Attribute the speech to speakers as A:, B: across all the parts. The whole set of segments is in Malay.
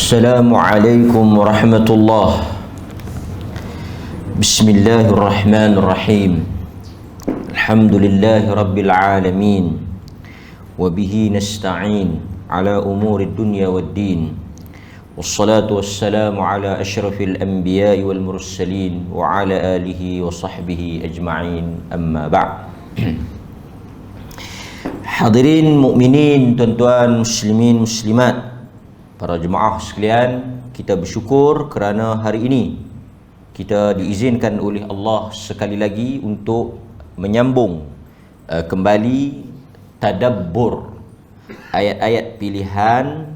A: Assalamualaikum warahmatullahi. Bismillahirrahmanirrahim. Alhamdulillahi rabbil alamin. Wabihi nasta'in ala umuri dunya waddin. Wassalatu wassalamu ala ashrafil anbiya'i wal mursalin wa ala alihi wa sahbihi ajma'in, amma ba'd. Hadirin mukminin, tuan-tuan muslimin muslimat, para jemaah sekalian, kita bersyukur kerana hari ini kita diizinkan oleh Allah sekali lagi untuk menyambung kembali tadabbur ayat-ayat pilihan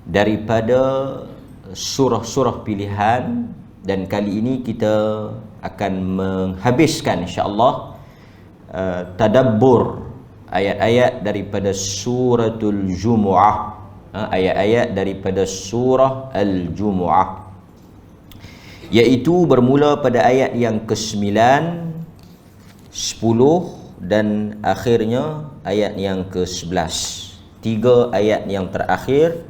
A: daripada surah-surah pilihan, dan kali ini kita akan menghabiskan insya-Allah tadabbur ayat-ayat daripada suratul Jumu'ah, ayat-ayat daripada surah Al-Jumu'ah, iaitu bermula pada ayat yang ke-9, 10 dan akhirnya ayat yang ke-11. 3 ayat yang terakhir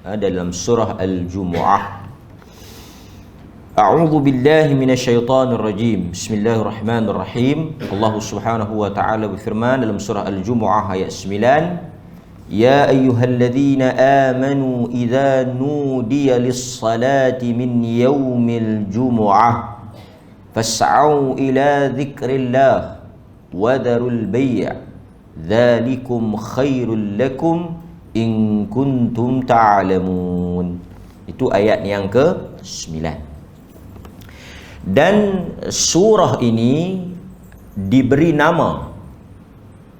A: dalam surah Al-Jumu'ah. A'udzu billahi minasyaitonir rajim. Bismillahirrahmanirrahim. Allah Subhanahu wa taala berfirman dalam surah Al-Jumu'ah ayat 9, Ya ayyuhalladzina amanu idza nudiya lis-salati min yaumil jumu'ah fas'au ila dzikrillah wa dharul bay' dzalikum khairul lakum in kuntum ta'lamun. Itu ayat yang ke-9. Dan surah ini diberi nama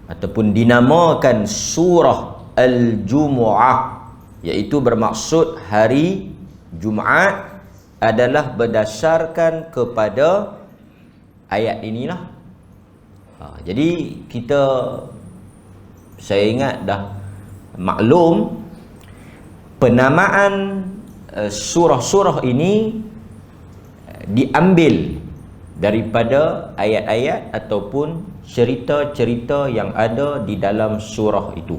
A: ataupun dinamakan surah Al-Jumu'ah, iaitu bermaksud hari Jumaat, adalah berdasarkan kepada ayat inilah. Jadi saya ingat dah maklum penamaan surah-surah ini diambil daripada ayat-ayat ataupun cerita-cerita yang ada di dalam surah itu.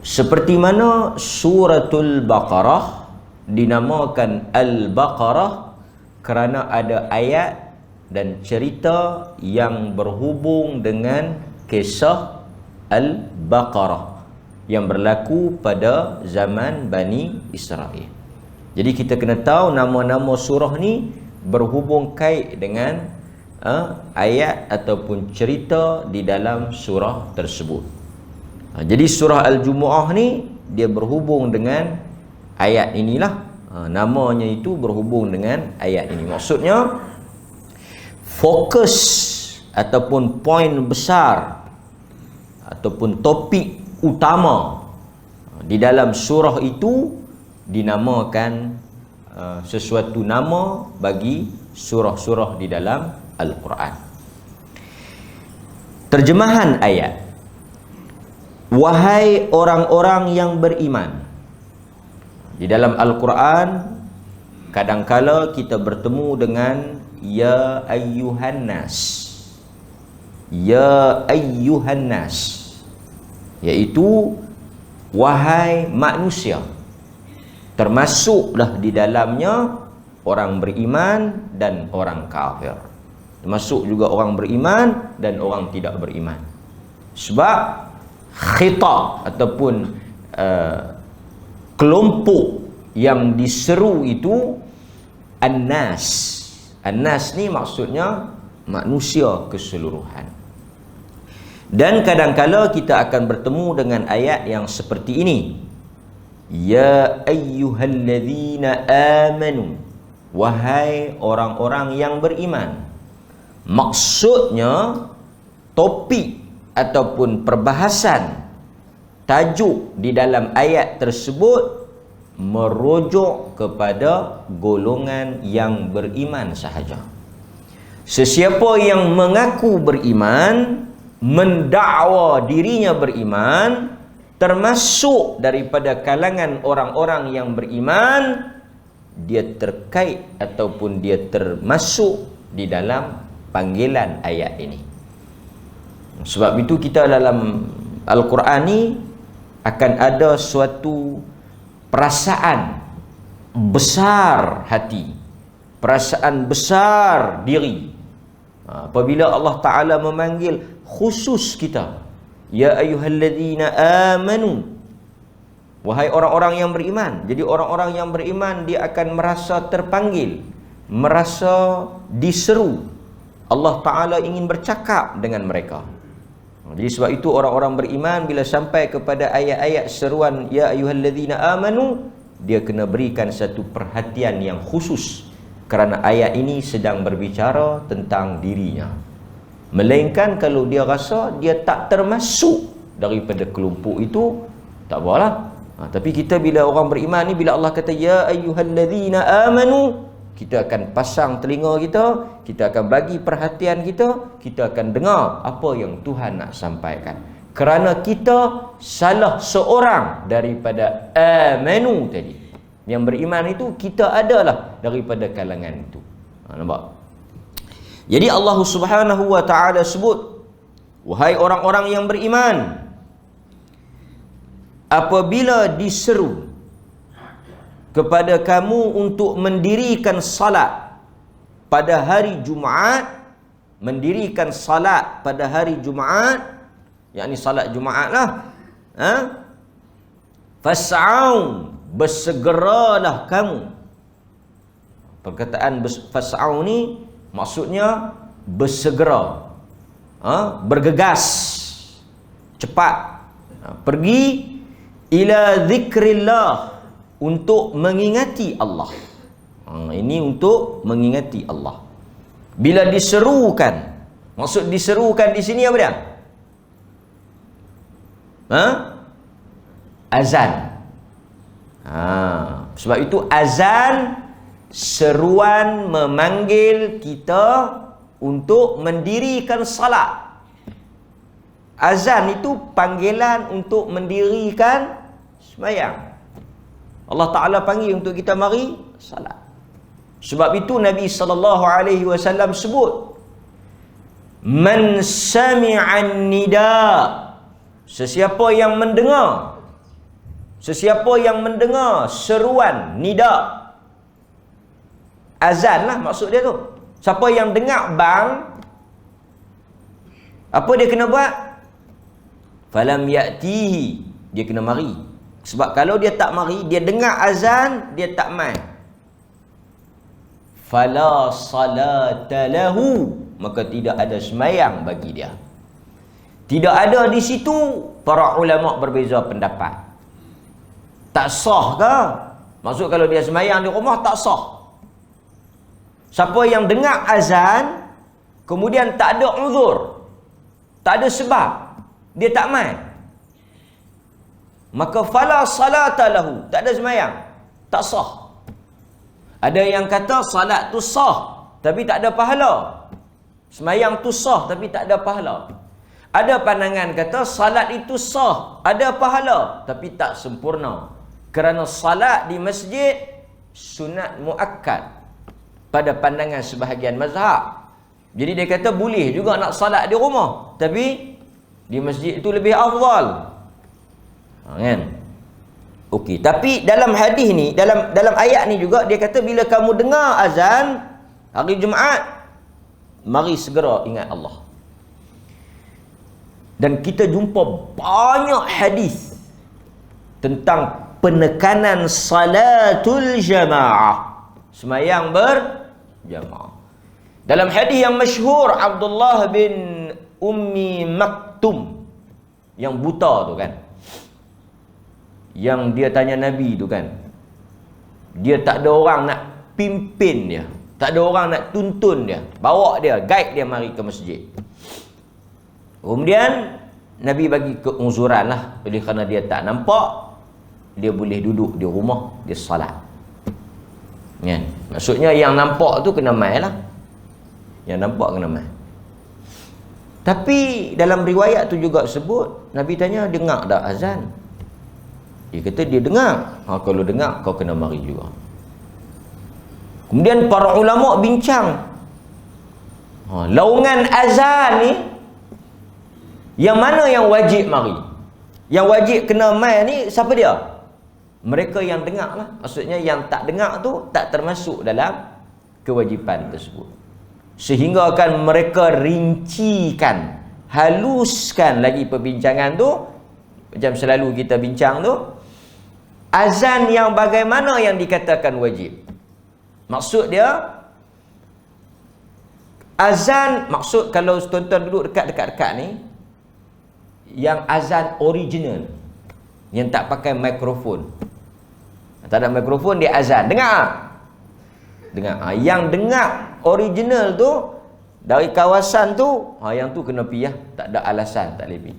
A: Seperti mana suratul Baqarah dinamakan Al-Baqarah kerana ada ayat dan cerita yang berhubung dengan kisah Al-Baqarah yang berlaku pada zaman Bani Israel. Jadi kita kena tahu nama-nama surah ni berhubung kait dengan ayat ataupun cerita di dalam surah tersebut. Jadi surah Al-Jumu'ah ni dia berhubung dengan ayat inilah. Namanya itu berhubung dengan ayat ini. Maksudnya fokus ataupun poin besar ataupun topik utama di dalam surah itu dinamakan sesuatu nama bagi surah-surah di dalam Al-Quran. Terjemahan ayat: wahai orang-orang yang beriman. Di dalam Al-Quran kadangkala kita bertemu dengan ya ayyuhan nas. Ya ayyuhan nas, iaitu wahai manusia. Termasuklah di dalamnya orang beriman dan orang kafir. Termasuk juga orang beriman dan orang tidak beriman. Sebab khitab ataupun kelompok yang diseru itu An-Nas. An-Nas ni maksudnya manusia keseluruhan. Dan kadangkala kita akan bertemu dengan ayat yang seperti ini. Ya ayyuhalladzina amanu, wahai orang-orang yang beriman. Maksudnya topik ataupun perbahasan tajuk di dalam ayat tersebut merujuk kepada golongan yang beriman sahaja. Sesiapa yang mengaku beriman, mendakwa dirinya beriman, termasuk daripada kalangan orang-orang yang beriman, dia terkait ataupun dia termasuk di dalam panggilan ayat ini. Sebab itu kita dalam Al-Quran ni akan ada suatu perasaan besar hati, perasaan besar diri. Apabila Allah Ta'ala memanggil khusus kita, ya ayyuhalladzina amanu, wahai orang-orang yang beriman. Jadi orang-orang yang beriman dia akan merasa terpanggil, merasa diseru. Allah Ta'ala ingin bercakap dengan mereka. Jadi sebab itu orang-orang beriman bila sampai kepada ayat-ayat seruan ya ayyuhalladzina amanu, dia kena berikan satu perhatian yang khusus, kerana ayat ini sedang berbicara tentang dirinya. Melainkan kalau dia rasa dia tak termasuk daripada kelompok itu, tak apalah. Tapi kita bila orang beriman ni, bila Allah kata ya ayyuhalladzina amanu, kita akan pasang telinga kita, kita akan bagi perhatian kita, kita akan dengar apa yang Tuhan nak sampaikan. Kerana kita salah seorang daripada amanu tadi. Yang beriman itu kita adalah daripada kalangan itu. Nampak? Jadi Allah Subhanahu wa taala sebut, wahai orang-orang yang beriman, apabila diseru kepada kamu untuk mendirikan salat pada hari Jumaat, mendirikan salat pada hari Jumaat, yakni salat Jumaat lah, fas'au, bersegeralah kamu. Perkataan fas'au ni maksudnya bersegera, bergegas, cepat, pergi ila zikrillah, untuk mengingati Allah. Ini untuk mengingati Allah. Bila diserukan, maksud diserukan di sini apa dia? Azan. Sebab itu azan seruan memanggil kita untuk mendirikan salat. Azan itu panggilan untuk mendirikan sembahyang. Allah Ta'ala panggil untuk kita mari salat. Sebab itu Nabi SAW sebut, man sami'an nida, sesiapa yang mendengar, sesiapa yang mendengar seruan nida, azan lah maksud dia tu. Siapa yang dengar bang, apa dia kena buat? Falam ya'tihi, dia kena mari. Sebab kalau dia tak mari, dia dengar azan, dia tak mai, fala salata lahu, maka tidak ada sembahyang bagi dia. Tidak ada di situ, para ulama berbeza pendapat. Tak sah ke? Maksud kalau dia sembahyang di rumah tak sah. Siapa yang dengar azan kemudian tak ada uzur, tak ada sebab, dia tak mai, maka fala salata lahu, tak ada sembahyang, tak sah. Ada yang kata salat tu sah tapi tak ada pahala, sembahyang tu sah tapi tak ada pahala. Ada pandangan kata salat itu sah, ada pahala tapi tak sempurna, kerana salat di masjid sunat muakkad pada pandangan sebahagian mazhab. Jadi dia kata boleh juga nak salat di rumah, tapi di masjid itu lebih afdal. Kan? Okey, tapi dalam hadis ni, dalam ayat ni juga dia kata bila kamu dengar azan hari Jumaat, mari segera ingat Allah. Dan kita jumpa banyak hadis tentang penekanan salatul jamaah, sembahyang berjamaah. Dalam hadis yang masyhur Abdullah bin Ummi Maktum yang buta tu kan, yang dia tanya Nabi tu kan, dia tak ada orang nak pimpin dia, tak ada orang nak tuntun dia, bawa dia, guide dia mari ke masjid. Kemudian Nabi bagi keuzuran lah, oleh kerana dia tak nampak, dia boleh duduk di rumah, dia salat. Kan? Maksudnya yang nampak tu kena mai lah, yang nampak kena mai. Tapi dalam riwayat tu juga sebut, Nabi tanya dengar tak azan? Dia kata dia dengar. Kalau dengar kau kena mari juga. Kemudian para ulama bincang, laungan azan ni yang mana yang wajib mari? Yang wajib kena mai ni siapa dia? Mereka yang dengar lah. Maksudnya yang tak dengar tu tak termasuk dalam kewajipan tersebut. Sehingga akan mereka rincikan, haluskan lagi perbincangan tu. Macam selalu kita bincang tu, azan yang bagaimana yang dikatakan wajib. Maksud dia, azan, maksud kalau tuan-tuan duduk dekat ni, yang azan original, yang tak pakai mikrofon. Tak ada mikrofon, dia azan. Dengar. Yang dengar original tu dari kawasan tu, yang tu kena pergi lah. Tak ada alasan, tak boleh pergi.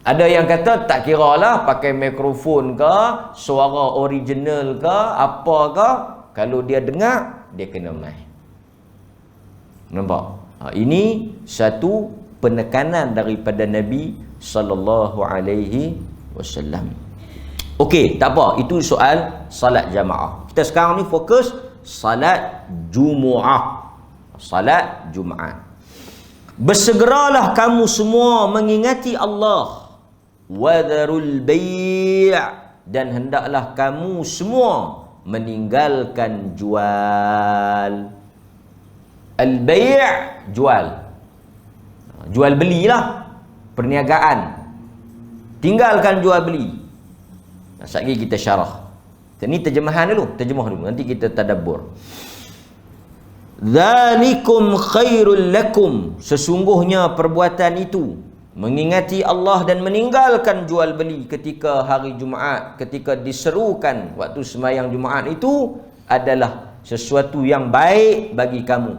A: Ada yang kata tak kira lah pakai mikrofon ke, suara original ke, apa ke, kalau dia dengar, dia kena mai. Nampak? Ini satu penekanan daripada Nabi sallallahu alaihi wasallam. Okey, tak apa. Itu soal salat jamaah. Kita sekarang ni fokus salat Jumu'ah. Salat Jumaat. Bersegeralah kamu semua mengingati Allah. Wadharul bai', dan hendaklah kamu semua meninggalkan jual. Al-bai', jual. Jual belilah, perniagaan. Tinggalkan jual beli. Sekejap lagi kita syarah. Ini terjemahan dulu, nanti kita tadabbur. Dzalikum khairul lakum, sesungguhnya perbuatan itu, mengingati Allah dan meninggalkan jual beli ketika hari Jumaat, ketika diserukan waktu sembahyang Jumaat itu, adalah sesuatu yang baik bagi kamu.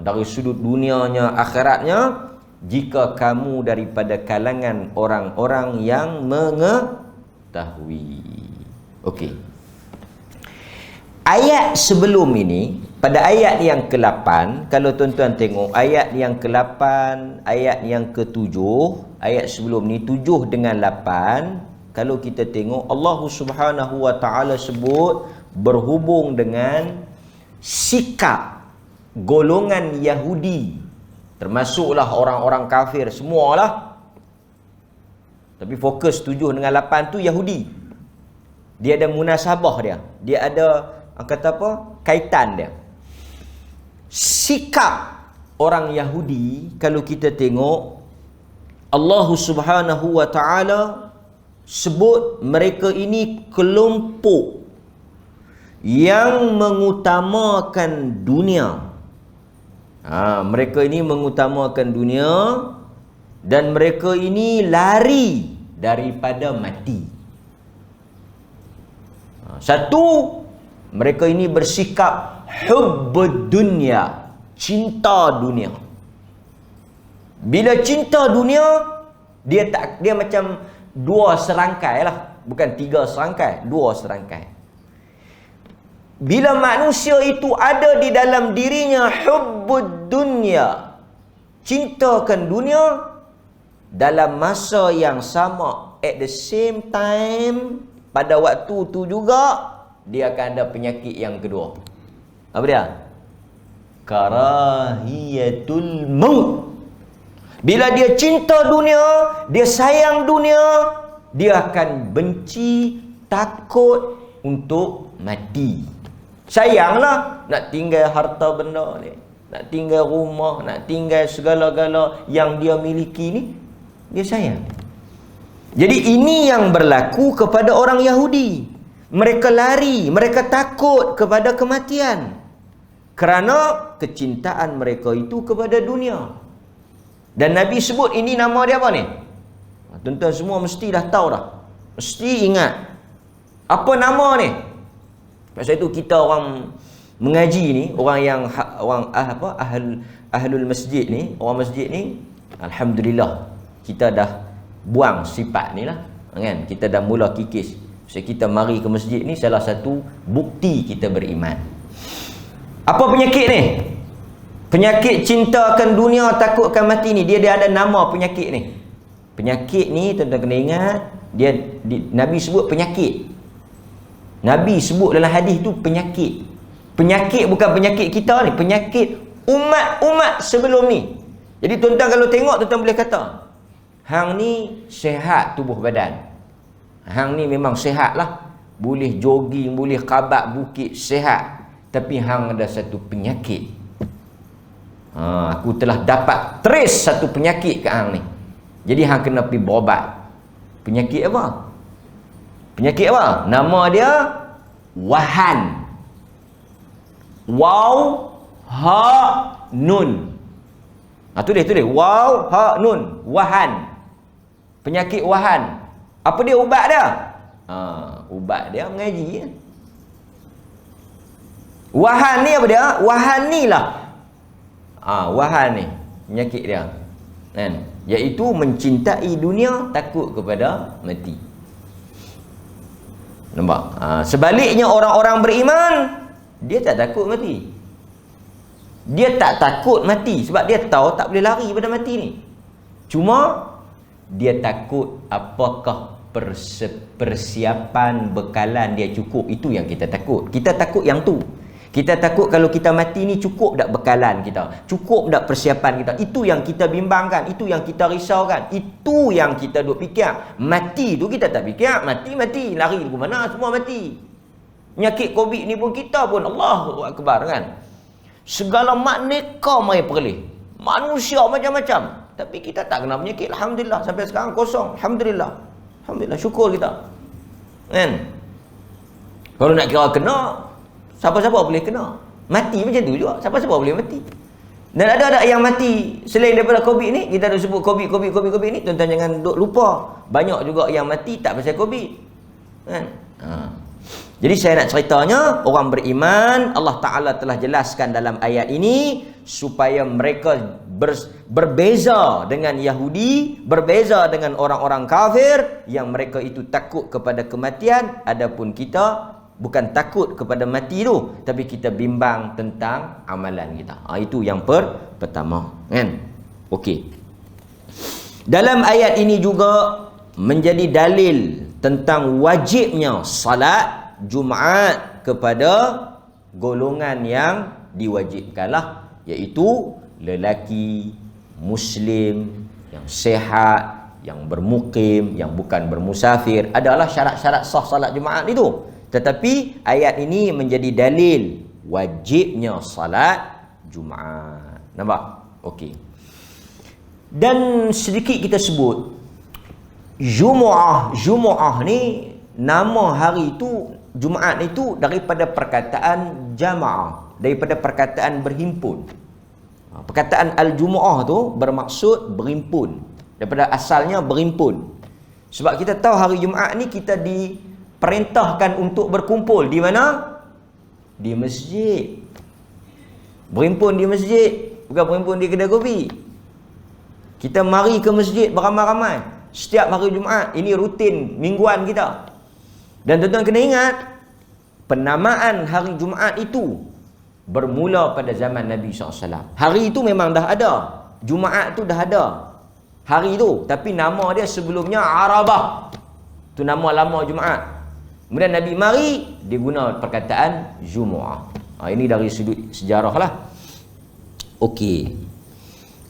A: Dari sudut dunianya, akhiratnya, jika kamu daripada kalangan orang-orang yang mengetahui. Okey. Ayat sebelum ini, pada ayat yang ke-8, kalau tuan-tuan tengok ayat yang ke-8, ayat yang ke-7, ayat sebelum ni 7 dengan 8, kalau kita tengok Allah Subhanahu wa taala sebut berhubung dengan sikap golongan Yahudi, termasuklah orang-orang kafir semualah. Tapi fokus 7 dengan 8 tu Yahudi. Dia ada munasabah dia. Dia ada, kata apa? Kaitan dia. Sikap orang Yahudi, kalau kita tengok, Allah Subhanahu wa taala sebut mereka ini kelompok yang mengutamakan dunia. Mereka ini mengutamakan dunia, dan mereka ini lari daripada mati. Satu, mereka ini bersikap hubbud dunya, cinta dunia. Bila cinta dunia, dia macam 2 serangkai lah, bukan 3 serangkai, 2 serangkai. Bila manusia itu ada di dalam dirinya hubbud dunya, cintakan dunia, dalam masa yang sama, at the same time, pada waktu tu juga, dia akan ada penyakit yang kedua. Apa dia? Karahiyatul maut. Bila dia cinta dunia, dia sayang dunia, dia akan benci, takut untuk mati. Sayanglah nak tinggal harta benda ni, nak tinggal rumah, nak tinggal segala-gala yang dia miliki ni, dia sayang. Jadi ini yang berlaku kepada orang Yahudi. Mereka lari, mereka takut kepada kematian kerana kecintaan mereka itu kepada dunia. Dan Nabi sebut ini, nama dia apa ni? Tuan-tuan semua mesti dah tahu dah. Mesti ingat. Apa nama ni? Pasal itu kita orang mengaji ni, ahlul masjid ni, orang masjid ni, alhamdulillah kita dah buang sifat ni lah, kan? Kita dah mula kikis. So, kita mari ke masjid ni salah satu bukti kita beriman. Apa penyakit ni? Penyakit cinta akan dunia, takutkan mati ni, dia ada nama penyakit ni. Penyakit ni tuan-tuan kena ingat, Nabi sebut penyakit. Nabi sebut dalam hadis tu penyakit. Penyakit bukan penyakit kita ni, penyakit umat-umat sebelum ni. Jadi tuan-tuan kalau tengok, tuan-tuan boleh kata, hang ni sihat tubuh badan. hang ni memang sihat lah, boleh jogging, boleh kabat bukit, sihat, tapi hang ada satu penyakit. Aku telah dapat trace satu penyakit ke hang ni, jadi hang kena pergi berobat. Penyakit apa? Penyakit apa? Nama dia wahan. Waw ha nun. Tulis. Waw ha nun. Wahan. Penyakit wahan. Apa dia ubat dia? Ubat dia mengaji. Wahan ni apa dia? Wahan ni lah. Wahan ni penyakit dia. Kan? Iaitu mencintai dunia, takut kepada mati. Nampak? Sebaliknya orang-orang beriman, dia tak takut mati. Dia tak takut mati sebab dia tahu tak boleh lari pada mati ni. Cuma dia takut apakah persiapan bekalan dia cukup. Itu yang kita takut. Kita takut yang tu. Kita takut kalau kita mati ni cukup tak bekalan kita, cukup tak persiapan kita. Itu yang kita bimbangkan, itu yang kita risaukan, itu yang kita duk fikir. Mati tu kita tak fikir, mati lari ke mana semua mati. Penyakit Covid ni pun kita pun Allahu Akbar kan. Segala makneka mai perlih. Manusia macam-macam, tapi kita tak kena penyakit. Alhamdulillah sampai sekarang kosong. Alhamdulillah. Alhamdulillah, syukur kita. Kan? Kalau nak kira kena, siapa-siapa boleh kena. Mati macam tu juga. Siapa-siapa boleh mati. Dan ada yang mati selain daripada Covid ni. Kita dah sebut Covid ni. Tuan-tuan jangan duk lupa. Banyak juga yang mati tak pasal Covid. Kan? Jadi saya nak ceritanya, orang beriman, Allah Ta'ala telah jelaskan dalam ayat ini supaya mereka berbeza dengan Yahudi, berbeza dengan orang-orang kafir yang mereka itu takut kepada kematian. Adapun kita bukan takut kepada mati tu, tapi kita bimbang tentang amalan kita. Itu yang pertama, kan? Okey. Dalam ayat ini juga menjadi dalil tentang wajibnya salat Jumaat kepada golongan yang diwajibkanlah, iaitu lelaki muslim yang sihat, yang bermukim, yang bukan bermusafir. Adalah syarat-syarat sah salat Jumaat itu. Tetapi ayat ini menjadi dalil wajibnya salat Jumaat. Nampak? Okey. Dan sedikit kita sebut Jumu'ah ni, nama hari itu Jumaat itu daripada perkataan jama'ah, daripada perkataan berhimpun. Perkataan al-Jumu'ah tu bermaksud berhimpun. Daripada asalnya berhimpun. Sebab kita tahu hari Jumaat ni kita diperintahkan untuk berkumpul di mana? Di masjid. Berhimpun di masjid, bukan berhimpun di kedai kopi. Kita mari ke masjid beramai-ramai setiap hari Jumaat. Ini rutin mingguan kita. Dan tuan-tuan kena ingat, penamaan hari Jumaat itu bermula pada zaman Nabi SAW. Hari itu memang dah ada. Jumaat tu dah ada hari itu. Tapi nama dia sebelumnya Arabah. Itu nama lama Jumaat. Kemudian Nabi mari, dia guna perkataan Jumu'ah. Ini dari sudut sejarah lah. Okey.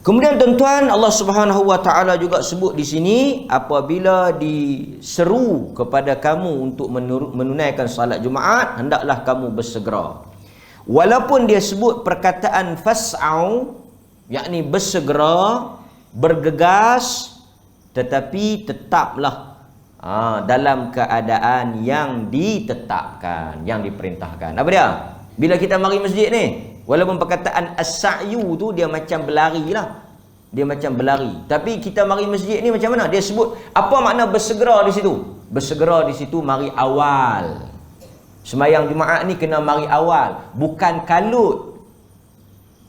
A: Kemudian tuan-tuan, Allah Subhanahu Wa Taala juga sebut di sini, apabila diseru kepada kamu untuk menunaikan salat Jumaat, hendaklah kamu bersegera. Walaupun dia sebut perkataan fas'au, yakni bersegera, bergegas, tetapi tetaplah dalam keadaan yang ditetapkan, yang diperintahkan. Apa dia? Bila kita mari masjid ni, walaupun perkataan as-sa'yu tu dia macam berlari lah. Dia macam berlari. Tapi kita mari masjid ni macam mana? Dia sebut apa makna bersegera di situ? Bersegera di situ mari awal. Sembahyang Jumaat ni kena mari awal, bukan kalut.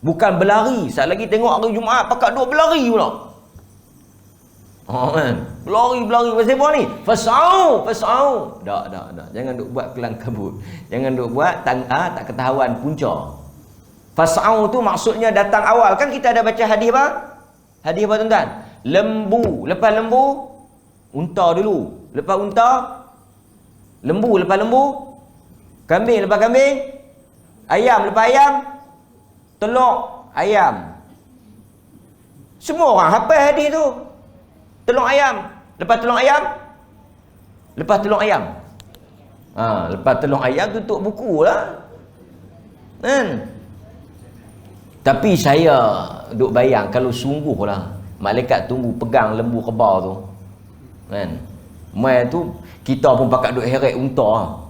A: Bukan berlari. Sat lagi tengok hari Jumaat pakat duk berlari pula. Kan? Berlari pasal apa ni? Fas'au. Tak. Jangan duk buat kelang kabut. Jangan duk buat tak ketahuan punca. Fas'au tu maksudnya datang awal. Kan kita ada baca hadis apa? Hadis apa tuan-tuan? Lembu. Lepas lembu, unta dulu. Lepas unta, lembu. Lepas lembu, kambing. Lepas kambing, ayam. Lepas ayam, telur ayam. Semua orang hafal hadis tu. Telur ayam. Lepas telur ayam, Lepas telur ayam. Lepas telur ayam tutup buku lah. Kan? Tapi saya duk bayang kalau sungguh lah malaikat tunggu pegang lembu kebal tu. Kan? Mai tu kita pun pakat duk heret unta.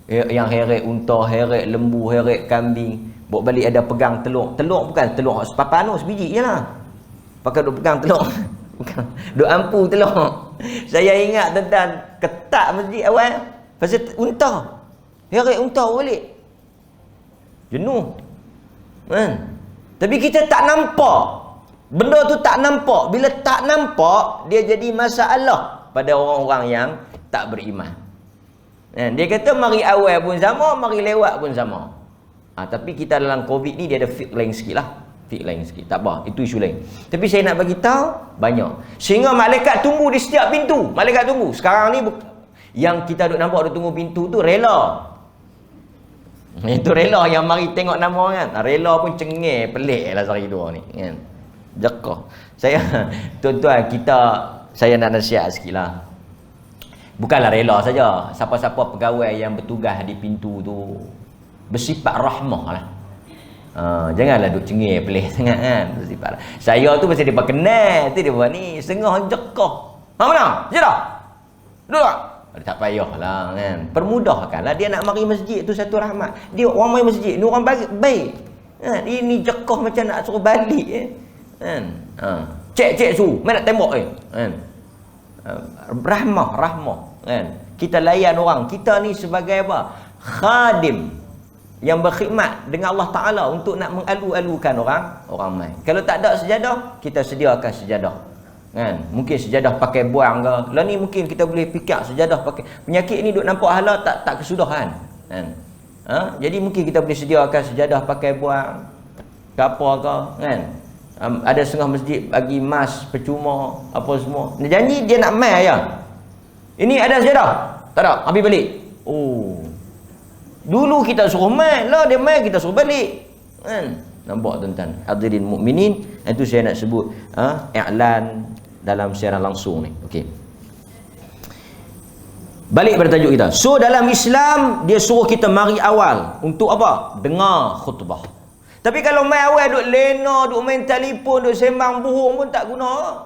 A: Yang heret unta, heret lembu, heret kambing. Bawa balik ada pegang telur. Telur bukan telur sepapan tu, sebiji je lah. Pakat duk pegang telur. Bukan. Duk ampu telur. Saya ingat tentang ketak masjid awal. Pasal unta. Heret unta balik. Jenuh. Kan? Tapi kita tak nampak. Benda tu tak nampak. Bila tak nampak, dia jadi masalah pada orang-orang yang tak beriman. Dia kata mari awal pun sama, mari lewat pun sama. Tapi kita dalam COVID ni dia ada fit lain sikit lah. Fit lain sikit. Tak apa, itu isu lain. Tapi saya nak bagi tahu banyak. Sehingga malaikat tunggu di setiap pintu. Malaikat tunggu. Sekarang ni yang kita duk nampak duk tunggu pintu tu rela. Itu rela yang mari tengok nama kan. Rela pun cengeng pelik lah sehari dua ni kan. Jekah. Saya tuan-tuan saya nak nasihat sikit lah. Bukanlah rela saja. Siapa-siapa pegawai yang bertugas di pintu tu bersifat rahmah lah. Janganlah duk cengeng pelik sangat kan. Bersifat. Saya tu pasal dia kenal. Tu dia buat ni setengah jekah. Mana? Sejadah. Duduk tak? Tak payahlah kan. Permudahkanlah dia nak mari masjid tu satu rahmat. Dia orang mari masjid ni orang baik. Kan? Ini jekah macam nak suruh balik kan. Cek su, mai nak tembak kan. Rahmah kan. Kita layan orang. Kita ni sebagai apa? Khadim yang berkhidmat dengan Allah Taala untuk nak mengalu-alukan orang mai. Kalau tak ada sejadah, kita sediakan sejadah. Kan? Mungkin sejadah pakai buang ke. Lah ni mungkin kita boleh pikir sejadah pakai. Penyakit ni duk nampak hala tak kesudahan. Kan? Jadi mungkin kita boleh sediakan sejadah pakai buang ke apa ke kan. Ada setengah masjid bagi mas percuma apa semua. Dia janji dia nak mai aja. Ini ada sejadah? Tak ada. Habis balik. Dulu kita suruh mai, lah dia mai kita suruh balik. Kan? Nampak tuan-tuan. Hadirin mukminin, itu saya nak sebut i'lan dalam siaran langsung ni. Okey. Balik pada tajuk kita. So dalam Islam dia suruh kita mari awal untuk apa? Dengar khutbah. Tapi kalau mai awal duk lena, duk main telefon, duk sembang bohong pun tak guna.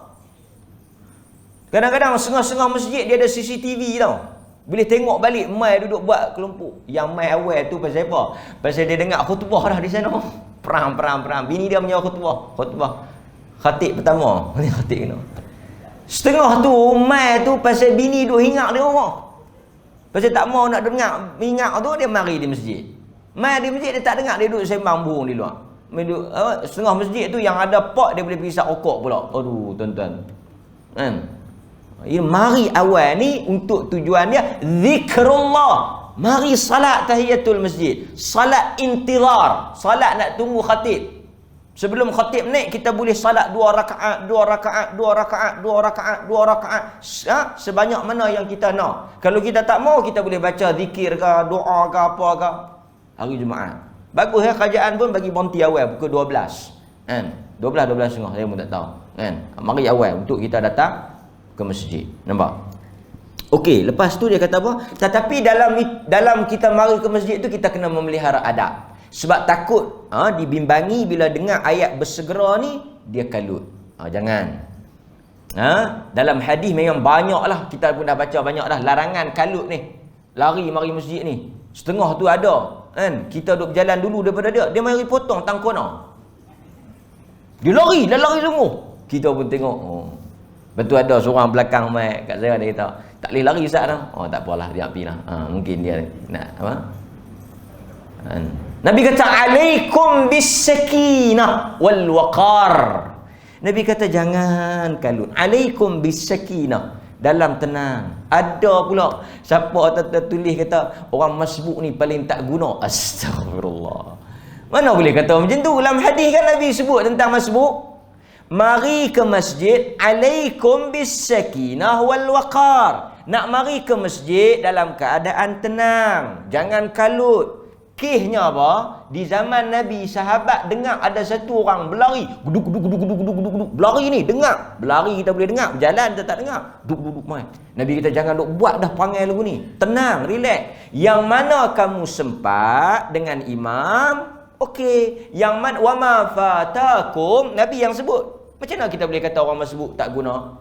A: Kadang-kadang setengah-setengah masjid dia ada CCTV tau. Boleh tengok balik mai duduk buat kelompok. Yang mai awal tu pasal apa? Pasal dia dengar khutbah dah di sana. Perang. Bini dia punya khutbah. Khatib pertama. Ni khatib kena. Setengah tu mai tu pasal bini duk hingar dia orang. Pasal tak mau nak dengar hingar tu dia mari di masjid. Mai di masjid dia tak dengar, dia duduk sembang burung di luar. Setengah masjid tu yang ada pot dia boleh pergi isap rokok pula. Aduh tuan-tuan. Kan? Mari awal ni untuk tujuan dia zikrullah. Mari salat tahiyatul masjid, salat intizar, salat nak tunggu khatib. Sebelum khatib naik kita boleh salat 2 rakaat. Sebanyak mana yang kita nak. Kalau kita tak mau kita boleh baca zikir ke, doa ke apa ke hari Jumaat. Bagus ya, kerajaan pun bagi bonti awal pukul 12. Kan? 12 setengah saya pun tak tahu. Kan? Mari awal untuk kita datang ke masjid. Nampak? Okey, lepas tu dia kata apa? Tetapi dalam kita mari ke masjid tu kita kena memelihara adab. Sebab takut dibimbangi bila dengar ayat bersegera ni dia kalut. Jangan. Dalam hadis memang banyaklah, kita pun dah baca banyak dah larangan kalut ni. Lari mari masjid ni. Setengah tu ada kan. Kita duduk berjalan dulu daripada dia mari potong tangkona. Dia lari sungguh. Kita pun tengok. Betul ada seorang belakang mai kat saya, dia kata, tak boleh lari Ustaz dah. Tak apalah, dia pergi lah. Mungkin dia nak apa? Nabi kata alaikum bis-sakinah wal waqar. Nabi kata jangan kalut. Alaikum bis-sakinah, dalam tenang. Ada pula siapa tulis kata orang masbuk ni paling tak guna. Astagfirullah. Mana boleh kata macam tu? Dalam hadis kan Nabi sebut tentang masbuk. Mari ke masjid alaikum bis-sakinah wal waqar. Nak mari ke masjid dalam keadaan tenang, jangan kalut. Kisahnya apa? Di zaman Nabi, sahabat dengar ada satu orang berlari, guduk guduk guduk guduk guduk guduk guduk. Berlari ni dengar. Berlari kita boleh dengar, berjalan kita tak dengar. Duduk duduk mai. Nabi kita jangan duk buat dah perangai lagu ni. Tenang, relax. Yang mana kamu sempat dengan imam, okey. Yang mana wa ma fatakum, Nabi yang sebut. Macam mana kita boleh kata orang masbuk tak guna?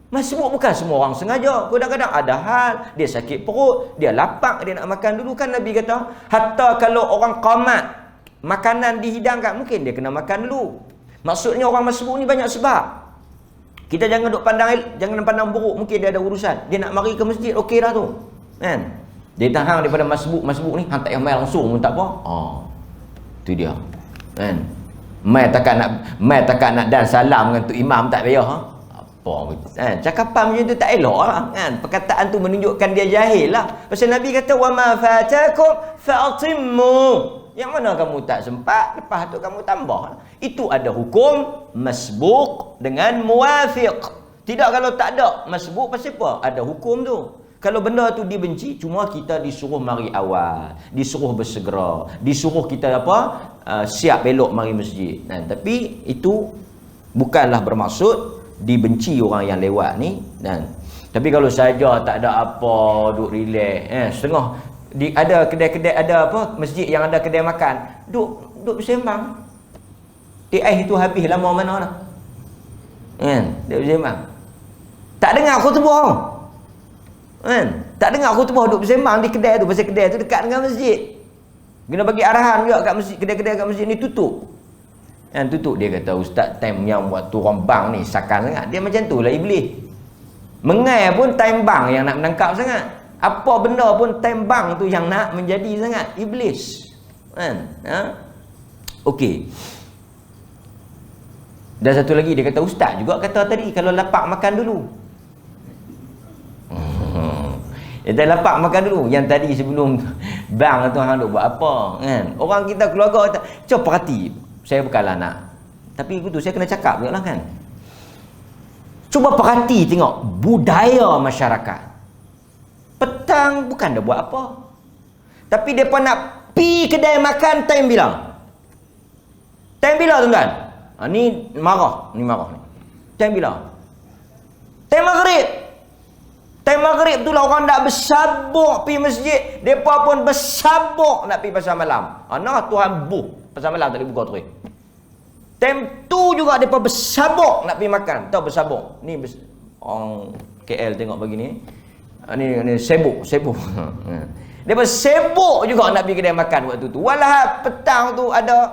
A: Masbuk bukan semua orang sengaja. Kadang-kadang ada hal, dia sakit perut, dia lapar, dia nak makan dulu. Kan Nabi kata, hatta kalau orang qamat, makanan dihidangkan, mungkin dia kena makan dulu. Maksudnya orang masbuk ni banyak sebab. Kita jangan duk jangan pandang buruk. Mungkin dia ada urusan, dia nak mari ke masjid, okey dah tu. Kan? Dia tahan daripada masbuk ni, hang tak payah mai langsung pun tak apa. Tu dia. Kan? Mai takkan nak dan salam dengan tu imam tak payah. Cakapan macam tu tak elok lah kan? Perkataan tu menunjukkan dia jahil lah. Pasal Nabi kata wa ma fatakum fa'timmu. Yang mana kamu tak sempat, lepas tu kamu tambah. Itu ada hukum masbuk dengan muwafiq. Tidak kalau tak ada masbuk, pasal apa? Ada hukum tu. Kalau benda tu dibenci, cuma kita disuruh mari awal, disuruh bersegera, disuruh kita siap elok mari masjid. Tapi itu bukanlah bermaksud dibenci orang yang lewat ni. Tapi kalau saja tak ada apa, duk relax, setengah ada kedai-kedai, ada masjid yang ada kedai makan, duk bersembang. Itu habis lama mana dah. Duk bersembang. Tak dengar khutbah. Tak dengar khutbah, duk bersembang di kedai tu, pasal kedai tu dekat dengan masjid. Kena bagi arahan juga kat masjid, kedai-kedai kat masjid ni tutup. Tutup. Dia kata, ustaz, time yang waktu orang bang ni sakan sangat. Dia macam tu lah iblis. Mengai pun time bang yang nak menangkap sangat. Apa benda pun time bang tu yang nak menjadi sangat. Iblis. Okey. Dan satu lagi dia kata, ustaz juga kata tadi kalau lapar makan dulu. Dia dah lapar makan dulu. Yang tadi sebelum bang tu hang duk buat apa kan? Orang kita keluarga kata, "Cuba perhati." Saya bukanlah nak, tapi itu saya kena cakap juga lah kan. Cuba perhati tengok budaya masyarakat. Petang bukan dah buat apa, tapi mereka nak pi kedai makan time bila? Time bila tuan-tuan? Ni marah ni. Time bila? Time maghrib. Time maghrib tu lah orang dah bersabuk pi masjid. Mereka pun bersabuk nak pi pasar malam. Nah Tuhan pasar malam tak boleh buka terus. Time tu juga mereka bersabuk nak pergi makan. Tahu bersabuk? Ni orang KL tengok begini. Ni sibuk. Mereka sibuk juga nak pergi kedai makan waktu tu. Walau petang tu ada.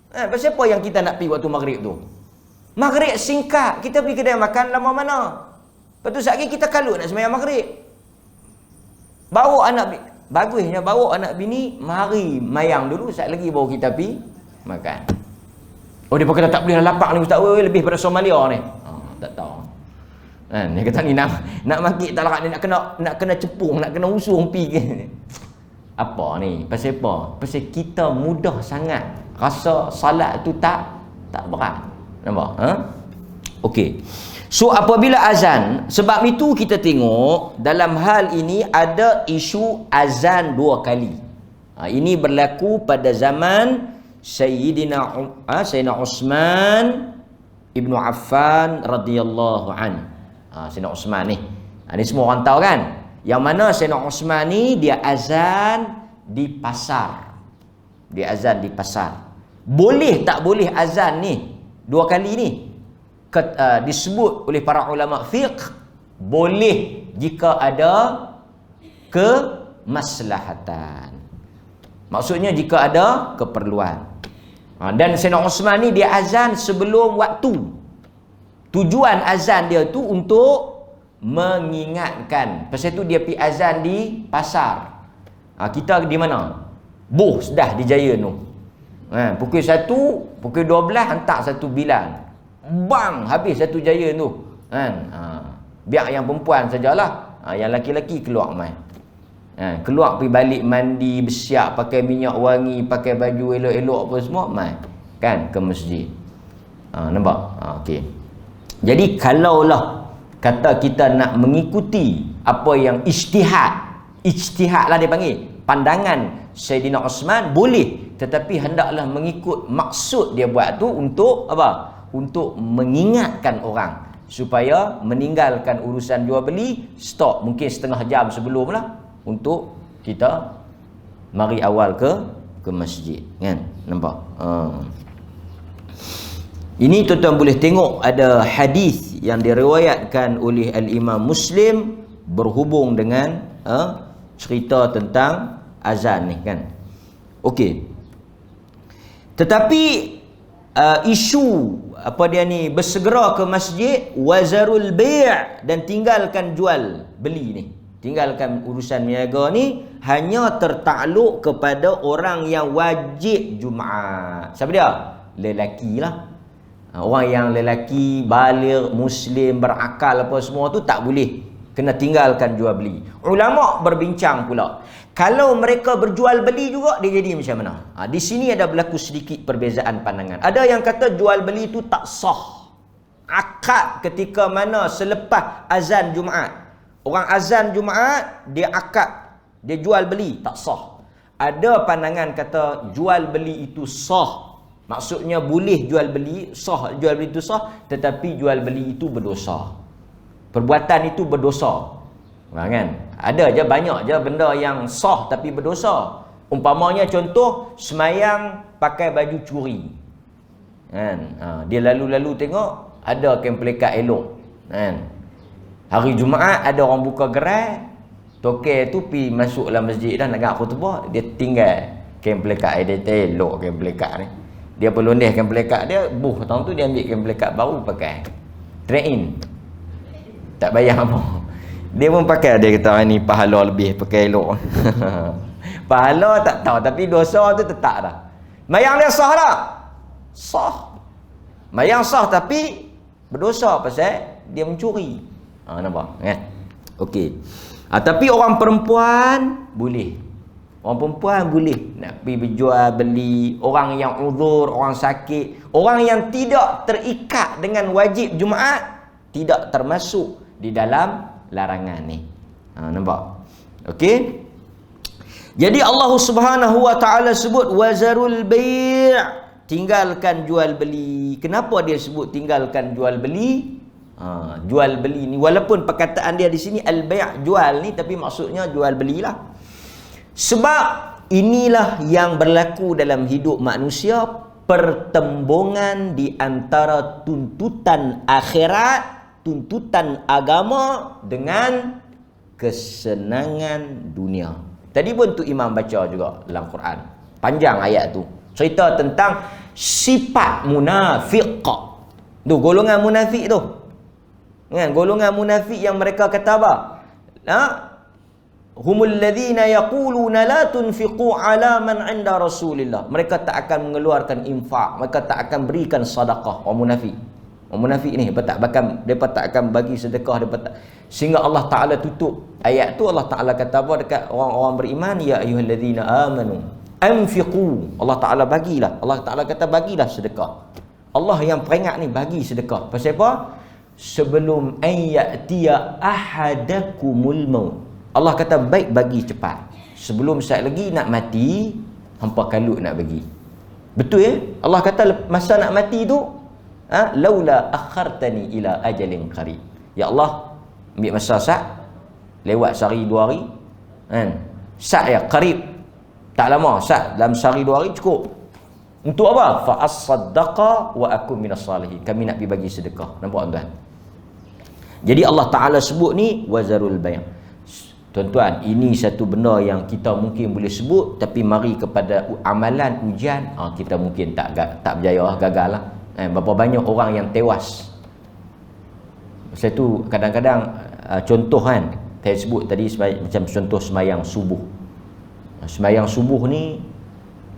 A: Pasal apa yang kita nak pergi waktu maghrib tu? Maghrib singkat. Kita pergi kedai makan lama mana? Lepas tu sekali kita kalut nak sembahyang maghrib. Bagusnya bawa anak bini mari mayang dulu, sat lagi baru kita pergi makan. Dia kata tak boleh lapar ni ustaz, lebih pada Somalia ni. Tak tahu. Dia kata ni nak maki tak larat ni, nak kena cepung, nak kena usung pergi. Apa ni? Pasal apa? Pasal kita mudah sangat rasa salat tu tak berat. Nampak? Okey. So apabila azan, sebab itu kita tengok dalam hal ini ada isu azan 2 kali. Ini berlaku pada zaman Sayyidina Uthman Ibnu Affan radhiyallahu an. Sayyidina Uthman ni. Ini semua orang tahu kan? Yang mana Sayyidina Uthman ni dia azan di pasar. Dia azan di pasar. Boleh tak boleh azan ni 2 kali ni? Disebut oleh para ulama fiqh boleh jika ada kemaslahatan. Maksudnya jika ada keperluan. Dan Sayyidina Uthman ni dia azan sebelum waktu. Tujuan azan dia tu untuk mengingatkan. Pasal tu dia pergi azan di pasar. Kita di mana? Dah di Jaya tu. Pukul 1, pukul 12 hantar satu Bilal. Bang, habis satu Jaya tu. Biar yang perempuan sajalah. Yang laki-laki keluar mai. Keluar pergi balik mandi, bersiap, pakai minyak wangi, pakai baju elok-elok apa semua, mai kan ke masjid. Nampak? Okey. Jadi kalaulah kata kita nak mengikuti apa yang ijtihad lah dia panggil, pandangan Sayyidina Osman boleh, tetapi hendaklah mengikut maksud dia buat tu untuk apa? Untuk mengingatkan orang supaya meninggalkan urusan jual beli, stop mungkin setengah jam sebelum lah, untuk kita mari awal ke masjid, kan? Nampak? Ini tuan-tuan boleh tengok ada hadis yang diriwayatkan oleh Al-Imam Muslim berhubung dengan cerita tentang azan ni, kan? Okey. Tetapi isu apa dia ni, bersegera ke masjid, wazarul bai' dan tinggalkan jual beli ni, tinggalkan urusan niaga ni, hanya tertakluk kepada orang yang wajib Jumaat. Siapa dia? Lelaki lah. Orang yang lelaki, baligh, muslim, berakal apa semua tu tak boleh, kena tinggalkan jual beli. Ulama berbincang pula, kalau mereka berjual beli juga, dia jadi macam mana? Di sini ada berlaku sedikit perbezaan pandangan. Ada yang kata jual beli itu tak sah. Akad ketika mana selepas azan Jumaat. Orang azan Jumaat, dia akad, dia jual beli, tak sah. Ada pandangan kata jual beli itu sah. Maksudnya boleh jual beli, sah, jual beli itu sah, tetapi jual beli itu berdosa. Perbuatan itu berdosa. Kan? Ada je, banyak je benda yang sah tapi berdosa. Umpamanya contoh, semayang pakai baju curi. Kan? Dia lalu-lalu tengok ada kain pelikat elok. Kan? Hari Jumaat ada orang buka gerai, tokel tu pergi masuk dalam masjid dah nak khutbah, dia tinggal kain pelikat dia, elok kain pelikat ni. Dia pelondeh kain pelikat dia, tahun tu dia ambil kain pelikat baru pakai. Trade in. Tak bayar apa. Dia pun pakai, dia kata ni pahala lebih pakai elok. Pahala tak tahu, tapi dosa tu tetap dah. Mayang dia sah tak? Sah. Mayang sah tapi berdosa pasal dia mencuri. Nampak kan? Okey. Tapi orang perempuan boleh. Orang perempuan boleh nak pergi berjual beli. Orang yang uzur, orang sakit, orang yang tidak terikat dengan wajib Jumaat, tidak termasuk di dalam larangan ni. Nampak? Okey. Jadi Allah Subhanahu wa taala sebut wazarul bai', tinggalkan jual beli. Kenapa dia sebut tinggalkan jual beli? Jual beli ni, walaupun perkataan dia di sini al-bai', jual ni, tapi maksudnya jual belilah. Sebab inilah yang berlaku dalam hidup manusia, pertembungan di antara tuntutan akhirat, tuntutan agama dengan kesenangan dunia. Tadi pun tu Imam baca juga dalam Quran. Panjang ayat tu. Cerita tentang sifat munafiq. Tu golongan munafik tu. Kan? Golongan munafik yang mereka kata apa? Humul ladzina yaquluna la tunfiqu ala man 'inda Rasulillah. Mereka tak akan mengeluarkan infak, mereka tak akan berikan sedekah. Orang munafik. Orang munafik ni depa tak akan bagi sedekah, depa tak. Sehingga Allah Taala tutup ayat tu. Allah Taala kata apa dekat orang-orang beriman? Ya ayyuhalladzina amanu anfiqu. Allah Taala bagilah. Allah Taala kata bagilah sedekah. Allah yang peringat ni, bagi sedekah. Pasal apa? Sebelum ayyatiya ahadakumul maut. Allah kata baik bagi cepat. Sebelum saat lagi nak mati, hampa kalut nak bagi. Betul ya? Allah kata masa nak mati tu, laula akhartani ila ajalin qarib. Ya Allah, ambil masa sat, lewat sehari 2 hari. Kan? Sat ya, qarib. Tak lama, sat dalam sehari 2 hari cukup. Untuk apa? Fa as-saddaqa wa akum minas salihin. Kami nak pergi bagi sedekah. Nampak tuan? Jadi Allah Taala sebut ni wazarul bai'. Tuan-tuan, ini satu benda yang kita mungkin boleh sebut, tapi mari kepada amalan ujian, kita mungkin tak berjaya, gagal lah. Berapa banyak orang yang tewas. Saya tu kadang-kadang contoh kan, saya sebut tadi macam contoh semayang subuh. Semayang subuh ni,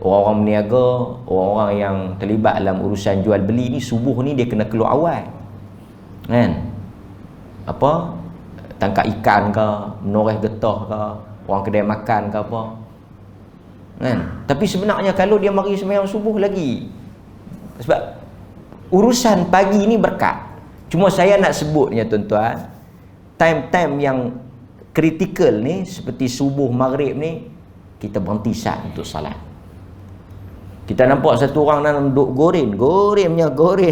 A: orang-orang meniaga, orang-orang yang terlibat dalam urusan jual beli ni, subuh ni dia kena keluar awal. Kan? Apa? Tangkap ikan ke, menoreh getah ke, orang kedai makan ke apa. Kan? Tapi sebenarnya kalau dia mari sembahyang subuh lagi. Sebab urusan pagi ni berkat. Cuma saya nak sebutnya tuan-tuan, time-time yang kritikal ni seperti subuh, maghrib ni, kita berhenti sat untuk salat. Kita nampak satu orang dalam duk goreng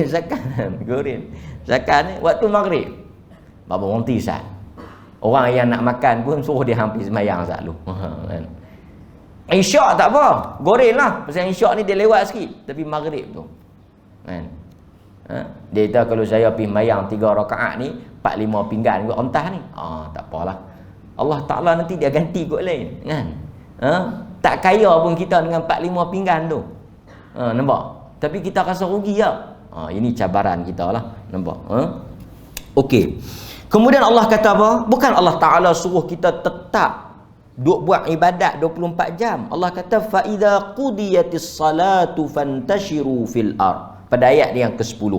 A: zakat. Goreng zakat ni waktu maghrib. Baru berhenti sat. Orang yang nak makan pun suruh dia hampir semayang sat dulu. Kan. Isyak tak apa, goreng lah. Pasal isyak ni dia lewat sikit. Tapi maghrib tu kan, dia kata kalau saya pergi mayang 3 rakaat ni 4-5 pinggan kot ontah ni, tak apalah, Allah Ta'ala nanti dia ganti kot lain kan. Tak kaya pun kita dengan 4-5 pinggan tu, nampak, tapi kita rasa rugi lah. Ini cabaran kita lah, nampak. Okey, kemudian Allah kata apa? Bukan Allah Ta'ala suruh kita tetap duk buat ibadat 24 jam. Allah kata fa idza qudiyatis salatu fantashiru fil ard, pada ayat yang ke-10.